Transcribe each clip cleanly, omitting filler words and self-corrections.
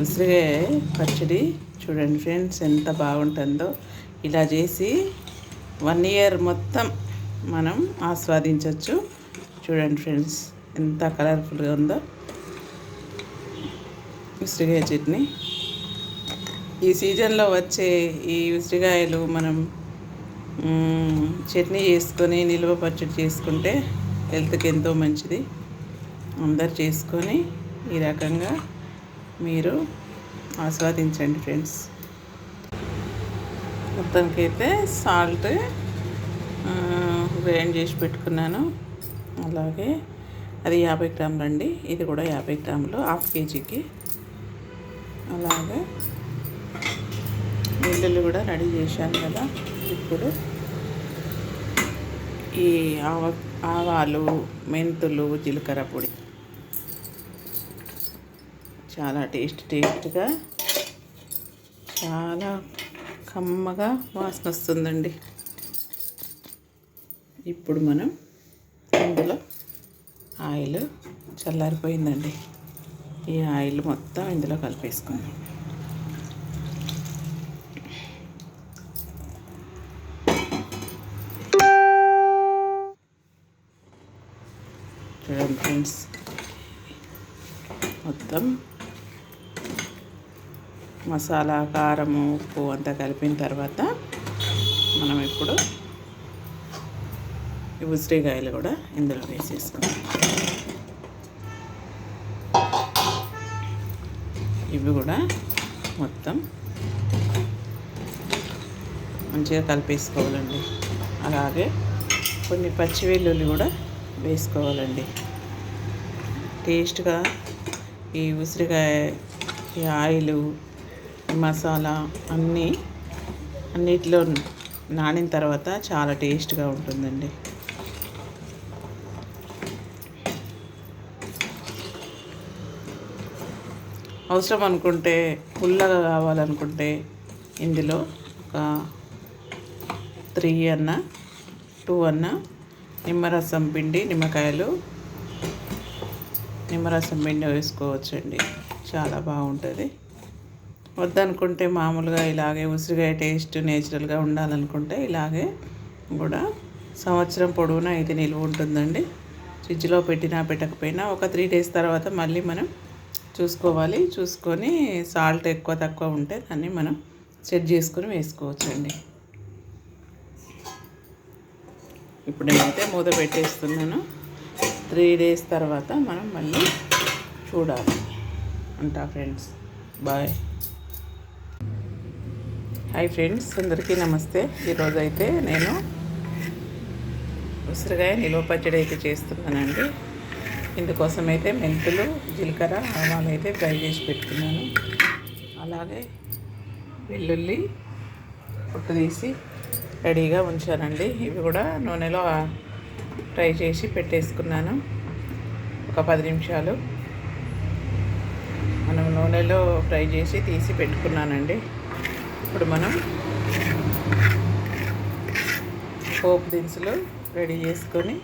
ఉసిరికాయ పచ్చడి చూడండి ఫ్రెండ్స్, ఎంత బాగుంటుందో. ఇలా చేసి 1 ఇయర్ మొత్తం మనం ఆస్వాదించవచ్చు. చూడండి ఫ్రెండ్స్, ఎంత కలర్ఫుల్గా ఉందో ఉసిరికాయ చట్నీ. ఈ సీజన్లో వచ్చే ఈ ఉసిరికాయలు మనం చట్నీ చేసుకొని నిల్వ పచ్చడి చేసుకుంటే హెల్త్కి ఎంతో మంచిది. అందరు చేసుకొని ఈ రకంగా మీరు ఆస్వాదించండి ఫ్రెండ్స్. మొత్తానికైతే సాల్ట్ గ్రైండ్ చేసి పెట్టుకున్నాను. అలాగే అది 50 గ్రాములు అండి, ఇది కూడా 50 గ్రాములు, 1/2 కేజీకి. అలాగే వెల్లుల్లి కూడా రెడీ చేశాను కదా. ఇప్పుడు ఈ ఆవాలు, మెంతులు, జీలకర్ర పొడి చాలా టేస్ట్గా, చాలా కమ్మగా వాసన వస్తుందండి. ఇప్పుడు మనం ఇందులో ఆయిల్ చల్లారిపోయిందండి. ఈ ఆయిల్ మొత్తం ఇందులో కలిపేసుకుందాం. చూడండి ఫ్రెండ్స్, మొత్తం మసాలా, కారము, ఉప్పు అంతా కలిపిన తర్వాత మనం ఇప్పుడు ఈ ఉసిరికాయలు కూడా ఇందులో వేసేసుకుందాం. ఇవి కూడా మొత్తం మంచిగా కలిపేసుకోవాలండి. అలాగే కొన్ని పచ్చి వెల్లుల్లి కూడా వేసుకోవాలండి. టేస్ట్గా ఈ ఉసిరికాయ, ఈ ఆయిలు, మసాలా అన్నిటిలో నానిన తర్వాత చాలా టేస్ట్గా ఉంటుందండి. అవసరం అనుకుంటే, పుల్లగా కావాలనుకుంటే ఇందులో ఒక 3 అన్న 2 అన్న నిమ్మరసం పిండి, నిమ్మరసం పిండి వేసుకోవచ్చండి. చాలా బాగుంటుంది. వద్దనుకుంటే మామూలుగా ఇలాగే ఉసిరికాయ టేస్ట్ నేచురల్గా ఉండాలనుకుంటే ఇలాగే కూడా సంవత్సరం పొడవునా ఇది నిల్వ ఉంటుందండి. ఫ్రిడ్జ్లో పెట్టినా పెట్టకపోయినా ఒక 3 డేస్ తర్వాత మళ్ళీ మనం చూసుకోవాలి. చూసుకొని సాల్ట్ ఎక్కువ తక్కువ ఉంటే దాన్ని మనం సెట్ చేసుకొని వేసుకోవచ్చండి. ఇప్పుడు నేనైతే మూత పెట్టేస్తున్నాను. 3 డేస్ తర్వాత మనం మళ్ళీ చూడాలి అంటా ఫ్రెండ్స్. బాయ్. హాయ్ ఫ్రెండ్స్, అందరికీ నమస్తే. ఈరోజు అయితే నేను ఉసిరికాయ నిల్వ పచ్చడి అయితే చేస్తున్నానండి. ఇందుకోసం అయితే మెంతులు, జీలకర్ర, ఆవాలు అయితే ఫ్రై చేసి పెట్టుకున్నాను. అలాగే వెల్లుల్లి పొట్టు తీసి రెడీగా ఉంచానండి. ఇవి కూడా నూనెలో ఫ్రై చేసి పెట్టేసుకున్నాను. ఒక 10 నిమిషాలు మనం నూనెలో ఫ్రై చేసి తీసి పెట్టుకున్నానండి. ఇప్పుడు మనం పోపు దినుసులు రెడీ చేసుకొని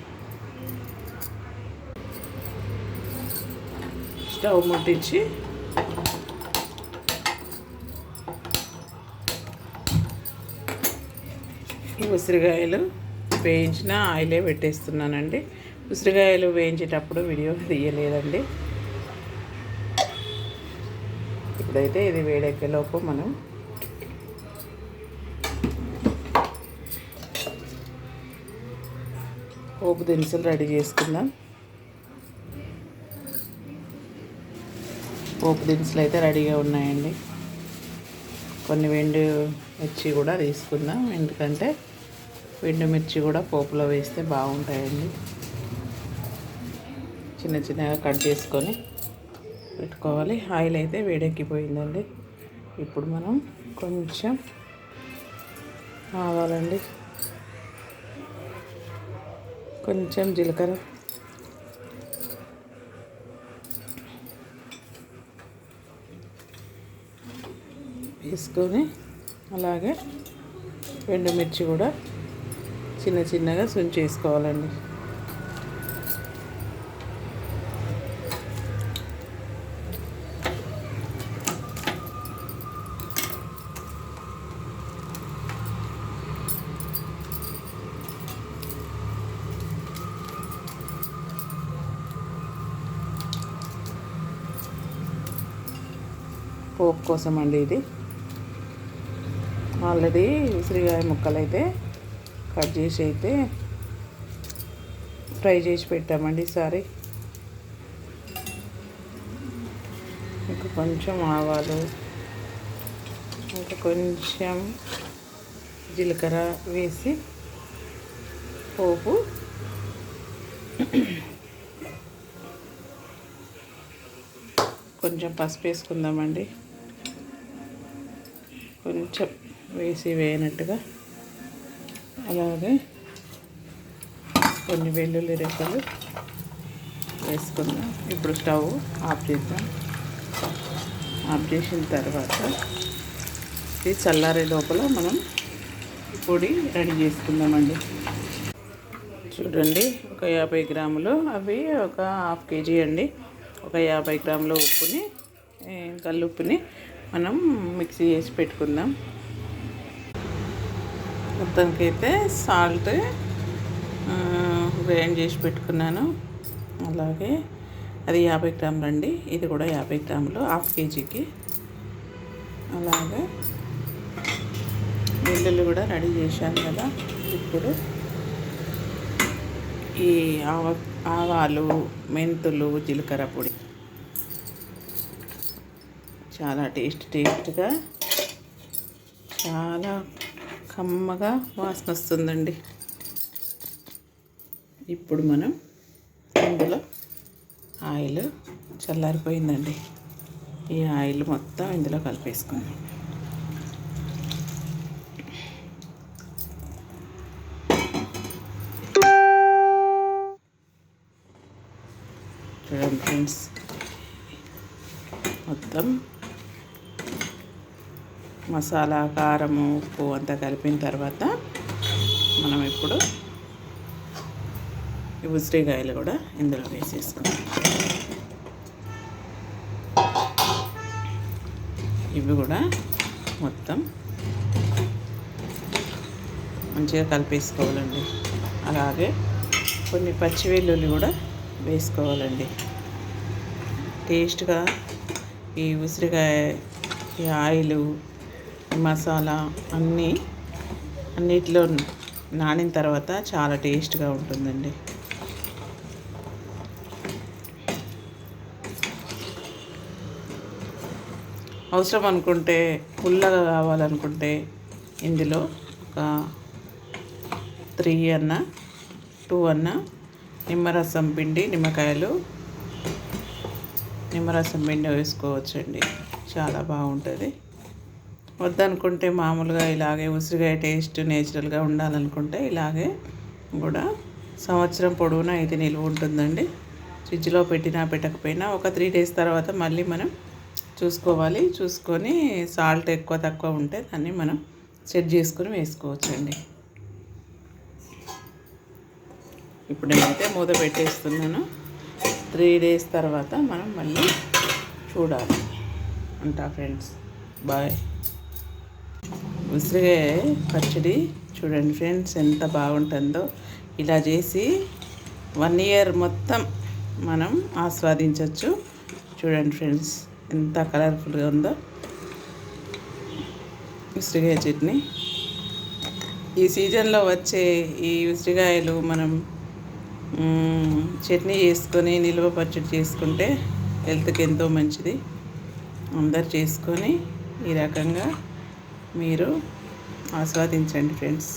స్టవ్ ముట్టించి ఈ ఉసిరికాయలు వేయించిన ఆయిలే పెట్టేస్తున్నానండి. ఉసిరికాయలు వేయించేటప్పుడు వీడియో తీయలేదండి. ఇప్పుడైతే ఇది వేడెక్కేలోపు మనం పోపు దినుసులు రెడీ చేసుకుందాం. పోపు దినుసులు అయితే రెడీగా ఉన్నాయండి. కొన్ని ఎండు మిర్చి కూడా తీసుకుందాం, ఎందుకంటే ఎండు మిర్చి కూడా పోపులో వేస్తే బాగుంటాయండి. చిన్న చిన్నగా కట్ చేసుకొని పెట్టుకోవాలి. ఆయిల్ అయితే వేడెక్కిపోయిందండి. ఇప్పుడు మనం కొంచెం ఆవాలండి, కొంచెం జీలకర్ర, వేసుకొని అలాగే ఎండుమిర్చి కూడా చిన్న చిన్నగా వేసుకోవాలండి. పోపు కోసం అండి. ఇది ఆల్రెడీ ఉసిరికాయ ముక్కలు అయితే కట్ చేసి అయితే ఫ్రై చేసి పెట్టామండి ఈసారి. ఇంకా కొంచెం ఆవాలు, ఇంకా కొంచెం జీలకర్ర వేసి పోపు కొంచెం పసుపు వేసుకుందామండి. కొంచెం వేసి వేయనట్టుగా, అలాగే కొన్ని వెల్లుల్లి రెక్కలు వేసుకుందాం. ఇప్పుడు స్టవ్ ఆఫ్ చేద్దాం. ఆఫ్ చేసిన తర్వాత ఇది చల్లారే లోపల మనం పొడి రెడీ చేసుకుందామండి. చూడండి, ఒక 50 గ్రాములు, అవి ఒక హాఫ్ కేజీ అండి. ఒక 50 గ్రాముల ఉప్పుని, కల్లుప్పుని మనం మిక్సీ చేసి పెట్టుకుందాం. మొత్తానికైతే సాల్ట్ గ్రైండ్ చేసి పెట్టుకున్నాను. అలాగే అది 50 గ్రాములు అండి, ఇది కూడా 50 గ్రాములు, హాఫ్ కేజీకి. అలాగే వెల్లుల్లి కూడా రెడీ చేశాను కదా. ఇప్పుడు ఈ ఆవాలు, మెంతులు, జీలకర్ర పొడి చాలా టేస్ట్గా, చాలా కమ్మగా వాసన వస్తుందండి. ఇప్పుడు మనం ఇందులో ఆయిల్ చల్లారిపోయిందండి. ఈ ఆయిల్ మొత్తం ఇందులో కలిపేసుకుందాం. చూడండి ఫ్రెండ్స్, మొత్తం మసాలా, కారము, ఉప్పు అంతా కలిపిన తర్వాత మనం ఇప్పుడు ఈ ఉసిరికాయలు కూడా ఇందులో వేసేసుకుందాం. ఇవి కూడా మొత్తం మంచిగా కలిపేసుకోవాలండి. అలాగే కొన్ని పచ్చి వెల్లుల్లి కూడా వేసుకోవాలండి. టేస్ట్గా ఈ ఉసిరికాయ, ఈ ఆయిలు, మసాలా అన్నిటిలో నానిన తర్వాత చాలా టేస్ట్గా ఉంటుందండి. అవసరం అనుకుంటే, పుల్లగా కావాలనుకుంటే ఇందులో ఒక 3 అన్న 2 అన్న నిమ్మరసం పిండి, నిమ్మరసం పిండి వేసుకోవచ్చండి. చాలా బాగుంటుంది. వద్దనుకుంటే మామూలుగా ఇలాగే ఉసిరికాయ టేస్ట్ నేచురల్గా ఉండాలనుకుంటే ఇలాగే కూడా సంవత్సరం పొడవునా ఇది నిల్వ ఉంటుందండి. ఫ్రిడ్జ్లో పెట్టినా పెట్టకపోయినా ఒక 3 డేస్ తర్వాత మళ్ళీ మనం చూసుకొని సాల్ట్ ఎక్కువ తక్కువ ఉంటే దాన్ని మనం సెట్ చేసుకొని వేసుకోవచ్చండి. ఇప్పుడు నేనైతే మూత పెట్టేస్తున్నాను. 3 డేస్ తర్వాత మనం మళ్ళీ చూడాలి అంటా ఫ్రెండ్స్. బాయ్. ఉసిరికాయ పచ్చడి చూడండి ఫ్రెండ్స్, ఎంత బాగుంటుందో. ఇలా చేసి 1 ఇయర్ మొత్తం మనం ఆస్వాదించవచ్చు. చూడండి ఫ్రెండ్స్, ఎంత కలర్ఫుల్గా ఉందో ఉసిరికాయ చట్నీ. ఈ సీజన్లో వచ్చే ఈ ఉసిరికాయలు మనం చట్నీ చేసుకొని నిల్వ పచ్చడి చేసుకుంటే హెల్త్కి ఎంతో మంచిది. అందరు చేసుకొని ఈ రకంగా మీరు ఆస్వాదించండి ఫ్రెండ్స్.